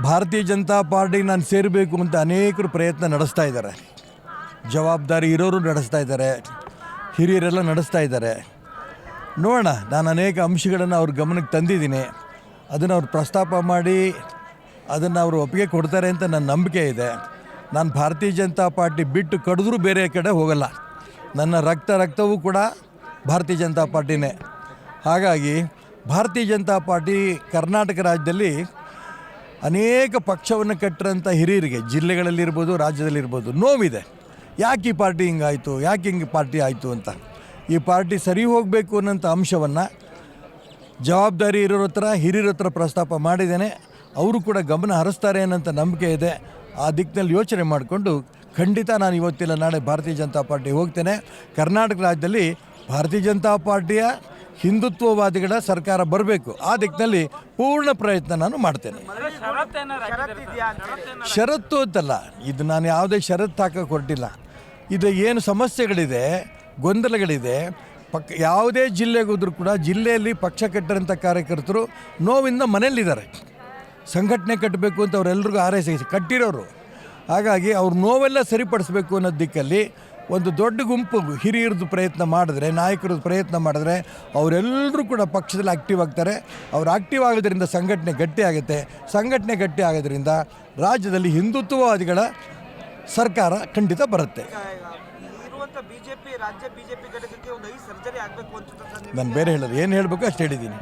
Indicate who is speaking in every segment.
Speaker 1: ಭಾರತೀಯ ಜನತಾ ಪಾರ್ಟಿಗೆ ನಾನು ಸೇರಬೇಕು ಅಂತ ಅನೇಕರು ಪ್ರಯತ್ನ ನಡೆಸ್ತಾ ಇದ್ದಾರೆ. ಜವಾಬ್ದಾರಿ ಇರೋರು ನಡೆಸ್ತಾ ಇದ್ದಾರೆ, ಹಿರಿಯರೆಲ್ಲ ನಡೆಸ್ತಾ ಇದ್ದಾರೆ. ನೋಡೋಣ, ನಾನು ಅನೇಕ ಅಂಶಗಳನ್ನು ಅವ್ರ ಗಮನಕ್ಕೆ ತಂದಿದ್ದೀನಿ. ಅದನ್ನು ಅವ್ರು ಪ್ರಸ್ತಾಪ ಮಾಡಿ ಅದನ್ನು ಅವರು ಒಪ್ಪಿಗೆ ಕೊಡ್ತಾರೆ ಅಂತ ನನ್ನ ನಂಬಿಕೆ ಇದೆ. ನಾನು ಭಾರತೀಯ ಜನತಾ ಪಾರ್ಟಿ ಬಿಟ್ಟು ಕಡಿದ್ರೂ ಬೇರೆ ಕಡೆ ಹೋಗಲ್ಲ. ನನ್ನ ರಕ್ತವೂ ಕೂಡ ಭಾರತೀಯ ಜನತಾ ಪಾರ್ಟಿನೇ. ಹಾಗಾಗಿ ಭಾರತೀಯ ಜನತಾ ಪಾರ್ಟಿ ಕರ್ನಾಟಕ ರಾಜ್ಯದಲ್ಲಿ ಅನೇಕ ಪಕ್ಷವನ್ನು ಕಟ್ಟಿರೋಂಥ ಹಿರಿಯರಿಗೆ ಜಿಲ್ಲೆಗಳಲ್ಲಿರ್ಬೋದು, ರಾಜ್ಯದಲ್ಲಿರ್ಬೋದು ನೋವಿದೆ. ಯಾಕೆ ಈ ಪಾರ್ಟಿ ಹಿಂಗಾಯಿತು, ಯಾಕೆ ಹಿಂಗೆ ಪಾರ್ಟಿ ಆಯಿತು ಅಂತ. ಈ ಪಾರ್ಟಿ ಸರಿ ಹೋಗಬೇಕು ಅನ್ನೋಂಥ ಅಂಶವನ್ನು ಜವಾಬ್ದಾರಿ ಇರೋರ ಹತ್ರ, ಹಿರಿಯರ ಹತ್ರ ಪ್ರಸ್ತಾಪ ಮಾಡಿದ್ದೇನೆ. ಅವರು ಕೂಡ ಗಮನ ಹರಿಸ್ತಾರೆ ಅನ್ನೋಂಥ ನಂಬಿಕೆ ಇದೆ. ಆ ದಿಕ್ಕಿನಲ್ಲಿ ಯೋಚನೆ ಮಾಡಿಕೊಂಡು ಖಂಡಿತ ನಾನು ಇವತ್ತಿಲ್ಲ ನಾಳೆ ಭಾರತೀಯ ಜನತಾ ಪಾರ್ಟಿ ಹೋಗ್ತೇನೆ. ಕರ್ನಾಟಕ ರಾಜ್ಯದಲ್ಲಿ ಭಾರತೀಯ ಜನತಾ ಪಾರ್ಟಿಯ ಹಿಂದುತ್ವವಾದಿಗಳ ಸರ್ಕಾರ ಬರಬೇಕು. ಆ ದಿಕ್ಕಿನಲ್ಲಿ ಪೂರ್ಣ ಪ್ರಯತ್ನ ನಾನು ಮಾಡ್ತೇನೆ. ಷರತ್ತು ಅಂತಲ್ಲ, ಇದು ನಾನು ಯಾವುದೇ ಷರತ್ತು ಹಾಕಕ್ಕೆ ಹೊರಟಿಲ್ಲ. ಇದು ಏನು ಸಮಸ್ಯೆಗಳಿದೆ, ಗೊಂದಲಗಳಿದೆ, ಯಾವುದೇ ಜಿಲ್ಲೆಗೆ ಹೋದರೂ ಕೂಡ ಜಿಲ್ಲೆಯಲ್ಲಿ ಪಕ್ಷ ಕಟ್ಟಿರೋಂಥ ಕಾರ್ಯಕರ್ತರು ನೋವಿಂದ ಮನೆಯಲ್ಲಿದ್ದಾರೆ. ಸಂಘಟನೆ ಕಟ್ಟಬೇಕು ಅಂತ ಅವರೆಲ್ಲರಿಗೂ ಆರೈಸಿ ಕಟ್ಟಿರೋರು. ಹಾಗಾಗಿ ಅವ್ರ ನೋವೆಲ್ಲ ಸರಿಪಡಿಸ್ಬೇಕು ಅನ್ನೋ ದಿಕ್ಕಲ್ಲಿ ಒಂದು ದೊಡ್ಡ ಗುಂಪು ಹಿರಿಯರದ್ದು ಪ್ರಯತ್ನ ಮಾಡಿದ್ರೆ, ನಾಯಕರದ್ದು ಪ್ರಯತ್ನ ಮಾಡಿದ್ರೆ ಅವರೆಲ್ಲರೂ ಕೂಡ ಪಕ್ಷದಲ್ಲಿ ಆ್ಯಕ್ಟಿವ್ ಆಗ್ತಾರೆ. ಅವ್ರು ಆ್ಯಕ್ಟಿವ್ ಆಗೋದ್ರಿಂದ ಸಂಘಟನೆ ಗಟ್ಟಿ ಆಗುತ್ತೆ. ಸಂಘಟನೆ ಗಟ್ಟಿ ಆಗೋದ್ರಿಂದ ರಾಜ್ಯದಲ್ಲಿ ಹಿಂದುತ್ವವಾದಿಗಳ ಸರ್ಕಾರ ಖಂಡಿತ ಬರುತ್ತೆ. ನಾನು ಬೇರೆ ಹೇಳೋದು ಏನು ಹೇಳಬೇಕು ಅಷ್ಟು ಹೇಳಿದ್ದೀನಿ.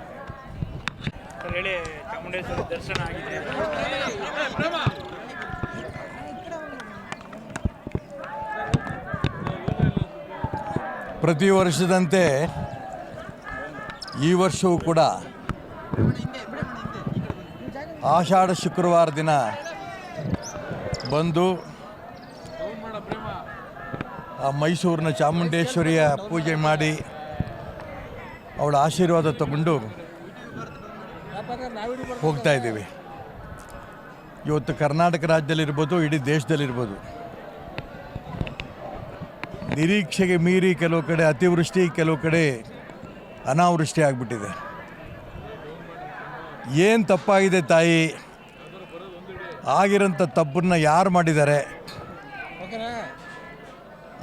Speaker 1: ಪ್ರತಿ ವರ್ಷದಂತೆ ಈ ವರ್ಷವೂ ಕೂಡ ಆಷಾಢ ಶುಕ್ರವಾರ ದಿನ ಬಂದು ಆ ಮೈಸೂರಿನ ಚಾಮುಂಡೇಶ್ವರಿಯ ಪೂಜೆ ಮಾಡಿ ಅವಳ ಆಶೀರ್ವಾದ ತಗೊಂಡು ಹೋಗ್ತಾ ಇದ್ದೀವಿ. ಇವತ್ತು ಕರ್ನಾಟಕ ರಾಜ್ಯದಲ್ಲಿರ್ಬೋದು, ಇಡೀ ದೇಶದಲ್ಲಿರ್ಬೋದು ನಿರೀಕ್ಷೆಗೆ ಮೀರಿ ಕೆಲವು ಕಡೆ ಅತಿವೃಷ್ಟಿ, ಕೆಲವು ಕಡೆ ಅನಾವೃಷ್ಟಿ ಆಗಿಬಿಟ್ಟಿದೆ. ಏನು ತಪ್ಪಾಗಿದೆ ತಾಯಿ, ಆಗಿರೋಂಥ ತಪ್ಪನ್ನು ಯಾರು ಮಾಡಿದ್ದಾರೆ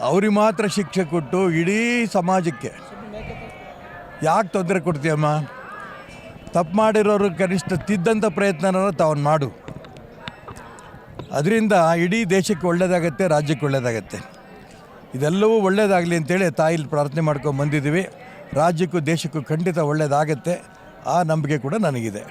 Speaker 1: ಅವ್ರಿಗೆ ಮಾತ್ರ ಶಿಕ್ಷೆ ಕೊಟ್ಟು ಇಡೀ ಸಮಾಜಕ್ಕೆ ಯಾಕೆ ತೊಂದರೆ ಕೊಡ್ತೀಯಮ್ಮ? ತಪ್ಪು ಮಾಡಿರೋರು ಕನಿಷ್ಠ ತಿದ್ದಂಥ ಪ್ರಯತ್ನ ತಾವನ್ನು ಮಾಡು. ಅದರಿಂದ ಇಡೀ ದೇಶಕ್ಕೆ ಒಳ್ಳೆಯದಾಗತ್ತೆ, ರಾಜ್ಯಕ್ಕೆ ಒಳ್ಳೆಯದಾಗತ್ತೆ. ಇದೆಲ್ಲವೂ ಒಳ್ಳೆಯದಾಗಲಿ ಅಂತೇಳಿ ತಾಯಿಲಿ ಪ್ರಾರ್ಥನೆ ಮಾಡ್ಕೊಂಡು ಬಂದಿದ್ದೀವಿ. ರಾಜ್ಯಕ್ಕೂ ದೇಶಕ್ಕೂ ಖಂಡಿತ ಒಳ್ಳೆಯದಾಗತ್ತೆ. ಆ ನಂಬಿಕೆ ಕೂಡ ನನಗಿದೆ.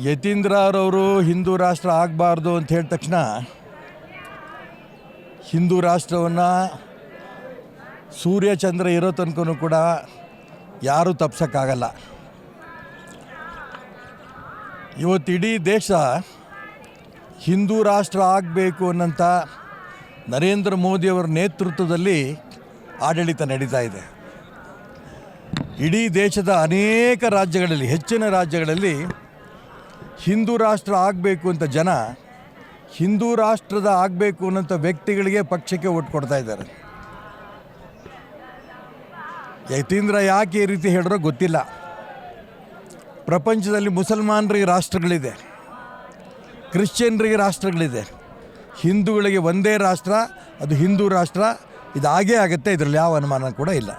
Speaker 1: ಯತೀಂದ್ರರವರು ಹಿಂದೂ ರಾಷ್ಟ್ರ ಆಗಬಾರ್ದು ಅಂತ ಹೇಳಿದ ತಕ್ಷಣ ಹಿಂದೂ ರಾಷ್ಟ್ರವನ್ನು ಸೂರ್ಯ ಚಂದ್ರ ಇರೋ ತನಕನೂ ಕೂಡ ಯಾರೂ ತಪ್ಸೋಕ್ಕಾಗಲ್ಲ. ಇವತ್ತು ಇಡೀ ದೇಶ ಹಿಂದೂ ರಾಷ್ಟ್ರ ಆಗಬೇಕು ಅನ್ನೋಂಥ ನರೇಂದ್ರ ಮೋದಿಯವರ ನೇತೃತ್ವದಲ್ಲಿ ಆಡಳಿತ ನಡೀತಾ ಇದೆ. ಇಡೀ ದೇಶದ ಅನೇಕ ರಾಜ್ಯಗಳಲ್ಲಿ, ಹೆಚ್ಚಿನ ರಾಜ್ಯಗಳಲ್ಲಿ ಹಿಂದೂ ರಾಷ್ಟ್ರ ಆಗಬೇಕು ಅಂತ ಜನ ಹಿಂದೂ ರಾಷ್ಟ್ರದ ಆಗಬೇಕು ಅನ್ನೋಂಥ ವ್ಯಕ್ತಿಗಳಿಗೆ, ಪಕ್ಷಕ್ಕೆ ಓಟ್ ಕೊಡ್ತಾ ಇದ್ದಾರೆ. ಯತೀಂದ್ರ ಯಾಕೆ ಈ ರೀತಿ ಹೇಳಿರೋ ಗೊತ್ತಿಲ್ಲ. ಪ್ರಪಂಚದಲ್ಲಿ ಮುಸಲ್ಮಾನರಿಗೆ ರಾಷ್ಟ್ರಗಳಿದೆ, ಕ್ರಿಶ್ಚಿಯನ್ರಿಗೆ ರಾಷ್ಟ್ರಗಳಿದೆ. ಹಿಂದೂಗಳಿಗೆ ಒಂದೇ ರಾಷ್ಟ್ರ, ಅದು ಹಿಂದೂ ರಾಷ್ಟ್ರ. ಇದು ಆಗೇ ಆಗುತ್ತೆ, ಇದರಲ್ಲಿ ಯಾವ ಅನುಮಾನ ಕೂಡ ಇಲ್ಲ.